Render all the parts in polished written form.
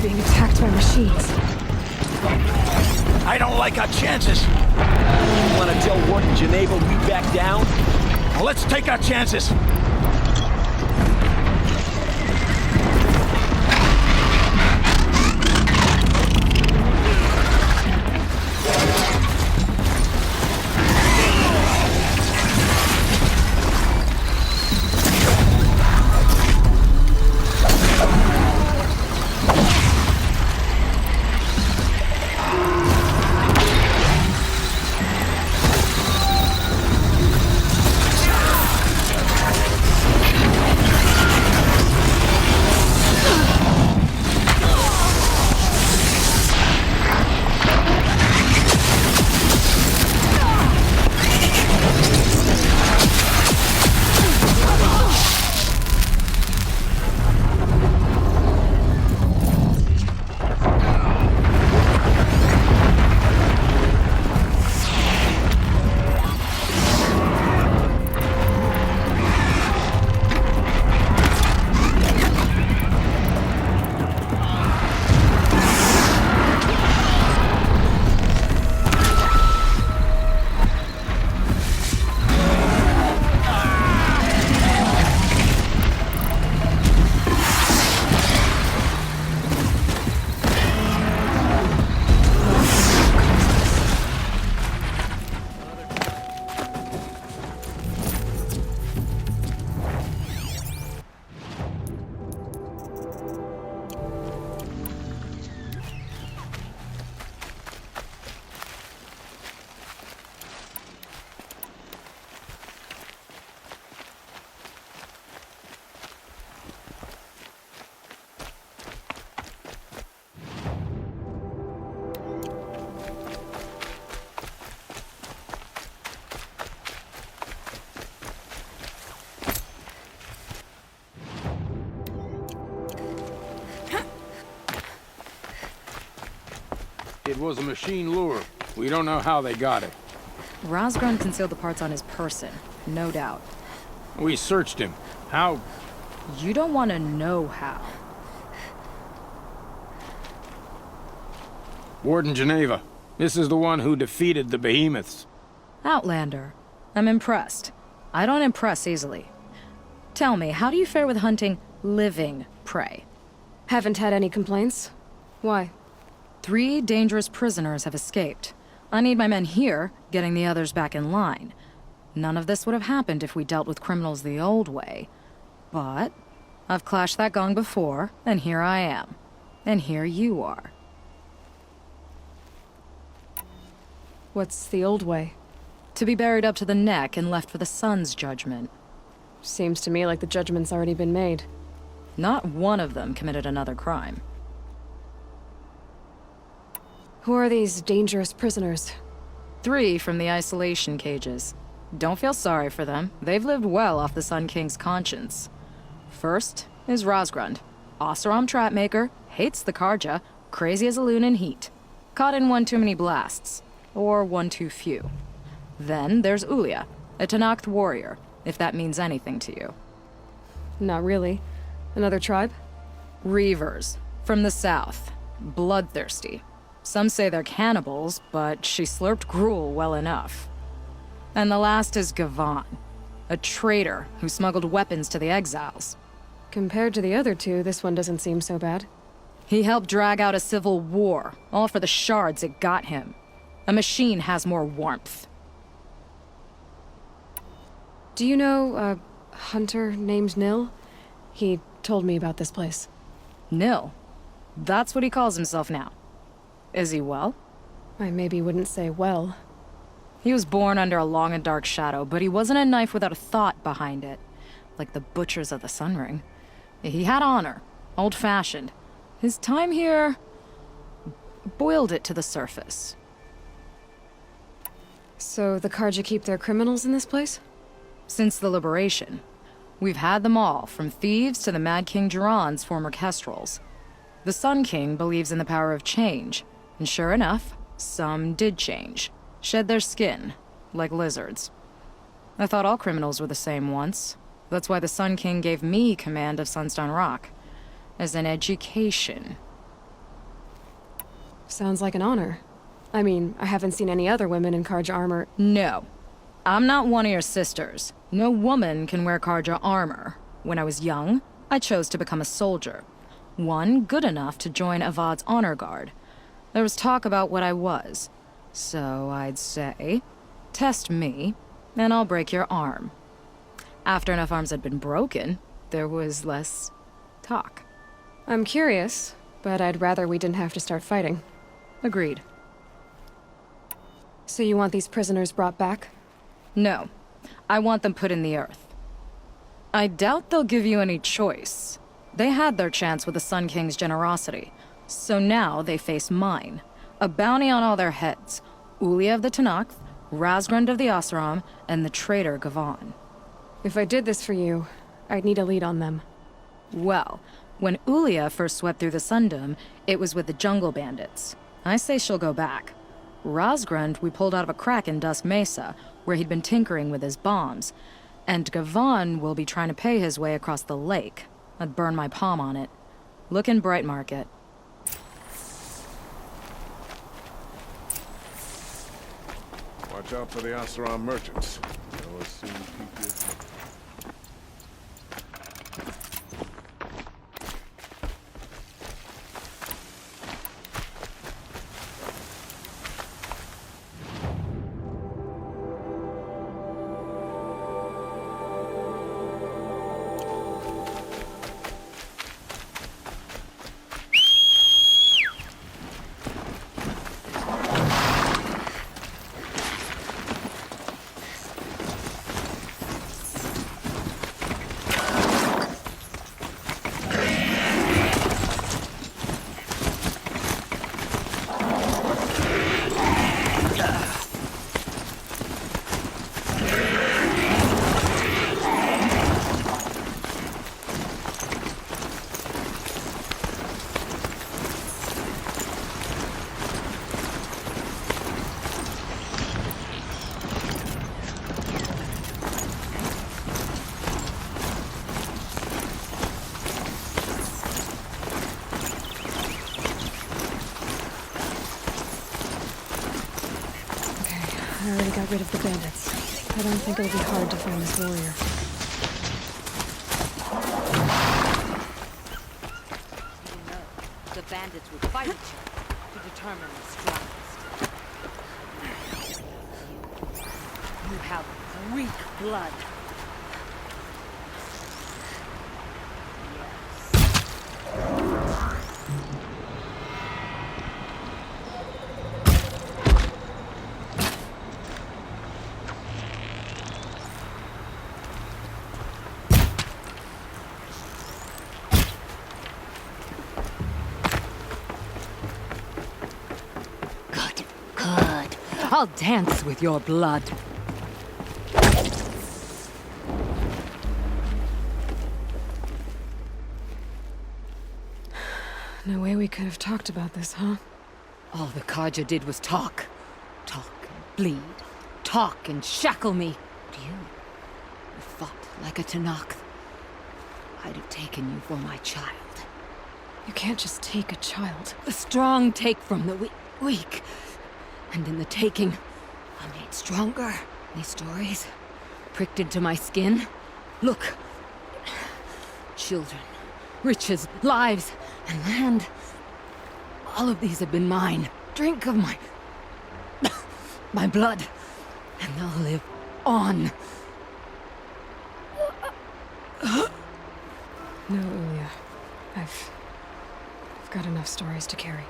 being attacked by machines. I don't like our chances. You wanna tell Warden Geneva we back down? Well, let's take our chances. It was a machine lure. We don't know how they got it. Razgran concealed the parts on his person, no doubt. We searched him. How? You don't want to know how. Warden Geneva. This is the one who defeated the behemoths. Outlander. I'm impressed. I don't impress easily. Tell me, how do you fare with hunting living prey? Haven't had any complaints. Why? 3 dangerous prisoners have escaped. I need my men here, getting the others back in line. None of this would have happened if we dealt with criminals the old way. But I've clashed that gong before, and here I am. And here you are. What's the old way? To be buried up to the neck and left for the sun's judgment. Seems to me like the judgment's already been made. Not one of them committed another crime. Who are these dangerous prisoners? 3 from the isolation cages. Don't feel sorry for them. They've lived well off the Sun King's conscience. First is Razgrund. Oseram Trapmaker, hates the Karja, crazy as a loon in heat. Caught in one too many blasts. Or one too few. Then there's Ulia, a Tenakth warrior, if that means anything to you. Not really. Another tribe? Reavers, from the south. Bloodthirsty. Some say they're cannibals, but she slurped gruel well enough. And the last is Gavan, a traitor who smuggled weapons to the exiles. Compared to the other 2, this one doesn't seem so bad. He helped drag out a civil war, all for the shards it got him. A machine has more warmth. Do you know a hunter named Nil? He told me about this place. Nil. That's what he calls himself now. Is he well? I maybe wouldn't say well. He was born under a long and dark shadow, but he wasn't a knife without a thought behind it. Like the butchers of the Sun Ring. He had honor. Old-fashioned. His time here boiled it to the surface. So the Karja keep their criminals in this place? Since the liberation. We've had them all, from thieves to the Mad King Jiran's former kestrels. The Sun King believes in the power of change, and sure enough, some did change. Shed their skin, like lizards. I thought all criminals were the same once. That's why the Sun King gave me command of Sunstone Rock. As an education. Sounds like an honor. I mean, I haven't seen any other women in Karja armor. No. I'm not one of your sisters. No woman can wear Karja armor. When I was young, I chose to become a soldier. One good enough to join Avad's honor guard. There was talk about what I was. So I'd say, test me, and I'll break your arm. After enough arms had been broken, there was less talk. I'm curious, but I'd rather we didn't have to start fighting. Agreed. So you want these prisoners brought back? No. I want them put in the earth. I doubt they'll give you any choice. They had their chance with the Sun King's generosity, so now they face mine. A bounty on all their heads. Ulia of the Tenakth, Razgrund of the Oseram, and the traitor Gavan. If I did this for you, I'd need a lead on them. Well, when Ulia first swept through the Sundom, it was with the jungle bandits. I say she'll go back. Razgrund we pulled out of a crack in Dusk Mesa, where he'd been tinkering with his bombs. And Gavan will be trying to pay his way across the lake. I'd burn my palm on it. Look in Bright Market. Watch out for the Oseram merchants. They'll as soon keep you. I already got rid of the bandits. I don't think it'll be hard to find this warrior. The bandits will fight each other to determine the strongest. You have Greek blood. Good, good. I'll dance with your blood. No way we could have talked about this, huh? All the Karja did was talk. Talk and bleed. Talk and shackle me. But you fought like a Tenakth. I'd have taken you for my child. You can't just take a child. The strong take from the weak. And in the taking, I'm made stronger. These stories pricked into my skin. Look. Children, riches, lives, and land. All of these have been mine. Drink of my... my blood. And they'll live on. No, Ulia. I've got enough stories to carry.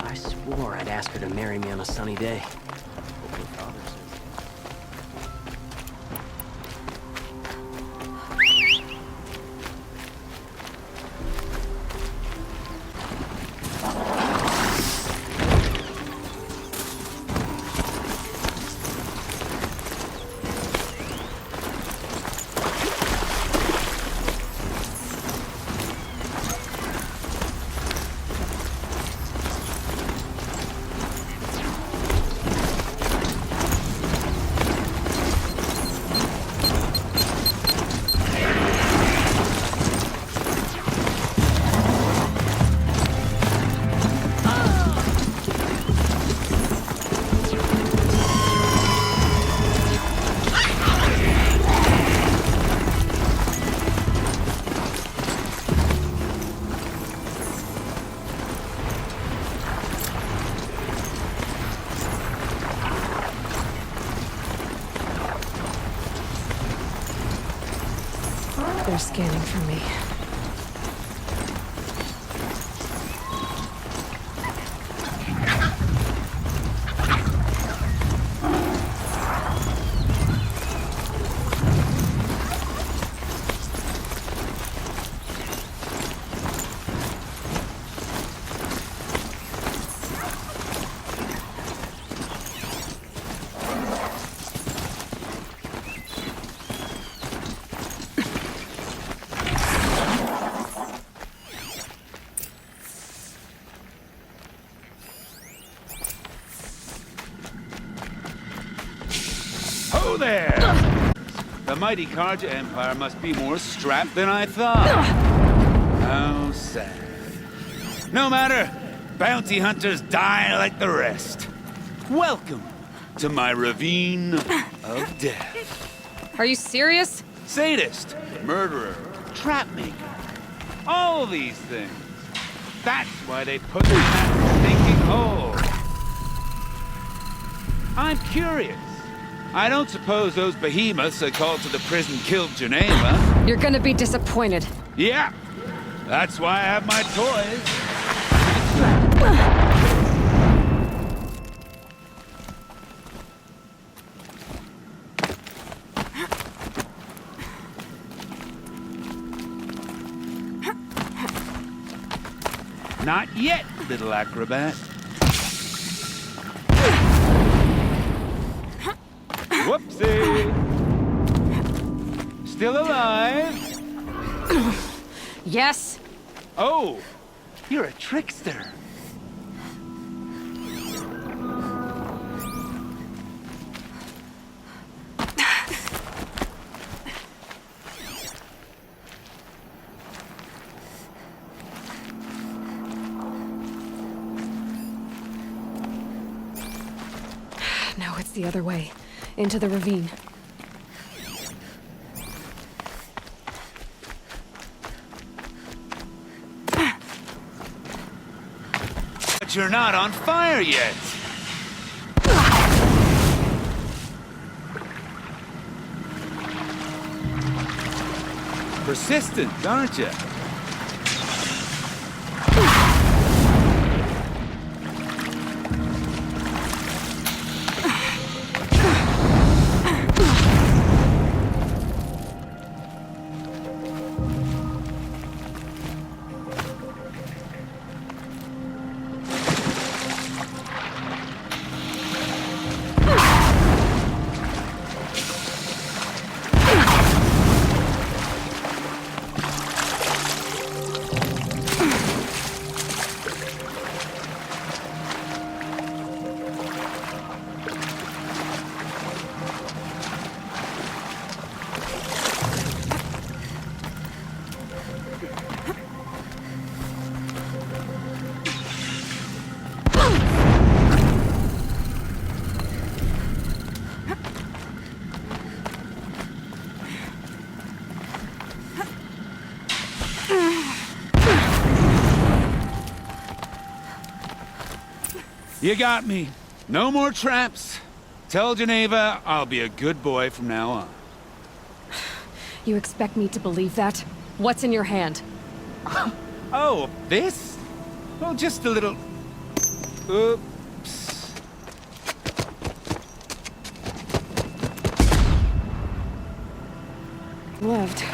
I swore I'd ask her to marry me on a sunny day. Hope her father says. They're scanning for me. Ho there! The mighty Carja Empire must be more strapped than I thought. How sad. No matter, bounty hunters die like the rest. Welcome to my ravine of death. Are you serious? Sadist, murderer, trapmaker. All these things. That's why they put me in that stinking hole. I'm curious. I don't suppose those behemoths I called to the prison killed Geneva. You're gonna be disappointed. Yeah, that's why I have my toys. Not yet, little acrobat. Whoopsie! Still alive? Yes? Oh, you're a trickster. No, it's the other way. Into the ravine. But you're not on fire yet. Persistent, aren't you? You got me. No more traps. Tell Geneva I'll be a good boy from now on. You expect me to believe that? What's in your hand? Oh, this? Well, just a little... Oops. Left.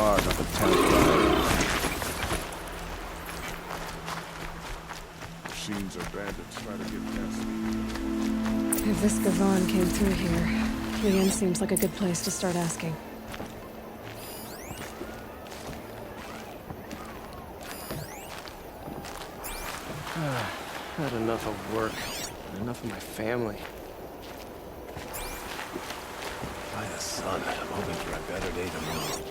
guard up at town crier. Machines or bandits try to get past me. If this Gavan came through here, Leon seems like a good place to start asking. Had enough of work, enough of my family. By the sun, I'm hoping for a better day tomorrow.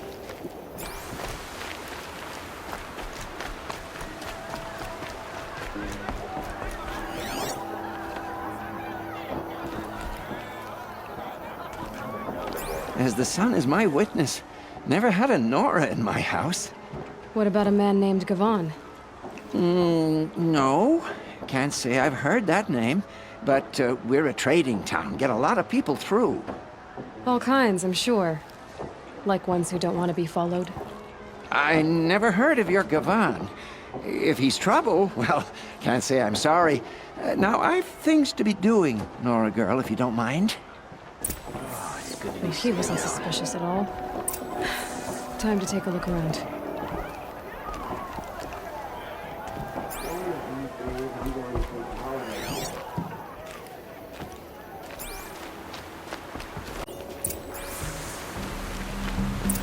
As the sun is my witness, never had a Nora in my house. What about a man named Gavan? No. Can't say I've heard that name. But we're a trading town, get a lot of people through. All kinds, I'm sure. Like ones who don't want to be followed. I never heard of your Gavan. If he's trouble, well, can't say I'm sorry. Now, I've things to be doing, Nora girl, if you don't mind. But he wasn't suspicious at all. Time to take a look around.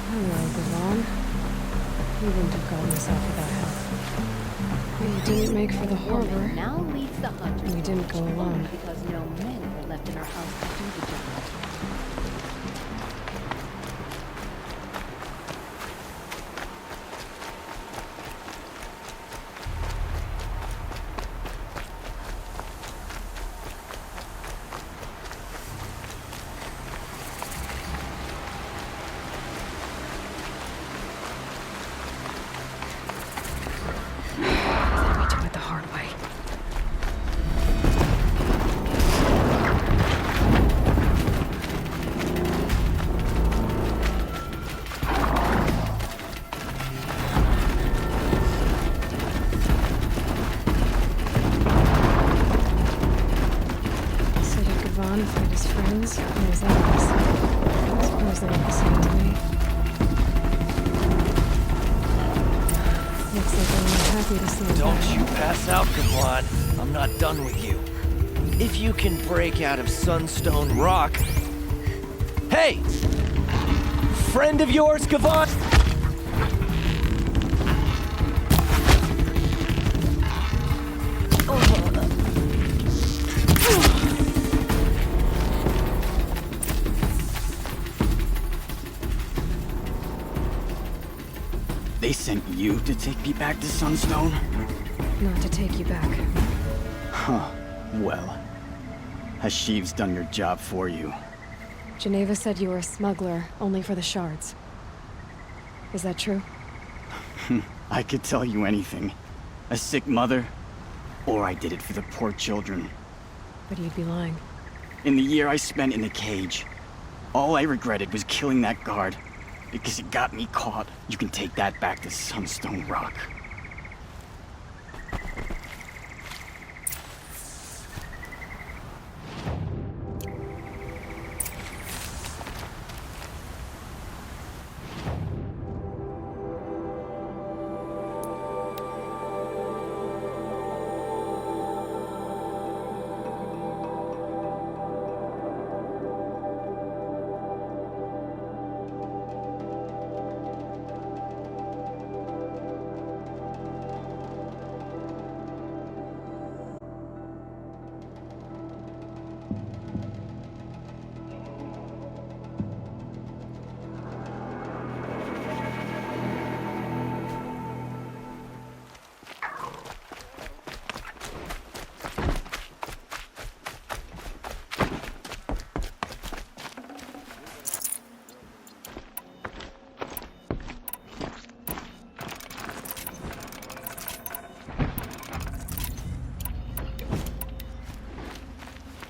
Hello, Gavan. You wouldn't have gotten this off without help. We didn't make for the harbor. Now leads the hunters. We didn't go alone. Because no men were left in our house to do the job. We do it the hard way. So did Gavan find his friends and his enemies? I suppose they look the same to me. Looks like they're not happy to see him Don't back. you pass out, Gavan. I'm not done with you. If you can break out of Sunstone Rock... Hey! Friend of yours, Gavan? They sent you to take me back to Sunstone? Not to take you back. Huh. Well, has Sheeves done your job for you? Geneva said you were a smuggler, only for the shards. Is that true? I could tell you anything. A sick mother, or I did it for the poor children. But you'd be lying. In the year I spent in the cage, all I regretted was killing that guard. Because it got me caught. You can take that back to Sunstone Rock.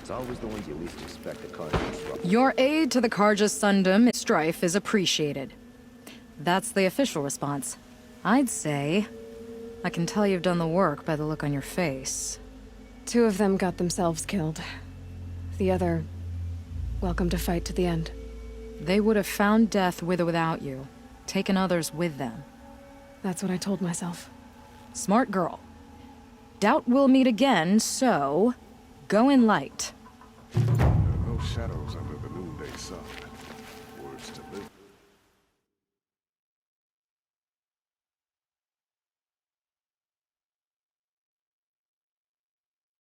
It's always the ones you least expect to cause disruption. Your aid to the Karja Sundom strife is appreciated. That's the official response. I'd say... I can tell you've done the work by the look on your face. 2 of them got themselves killed. The other... welcome to fight to the end. They would have found death with or without you. taken others with them. That's what I told myself. Smart girl. Doubt we'll meet again, so go in light. There are no shadows under the noonday sun.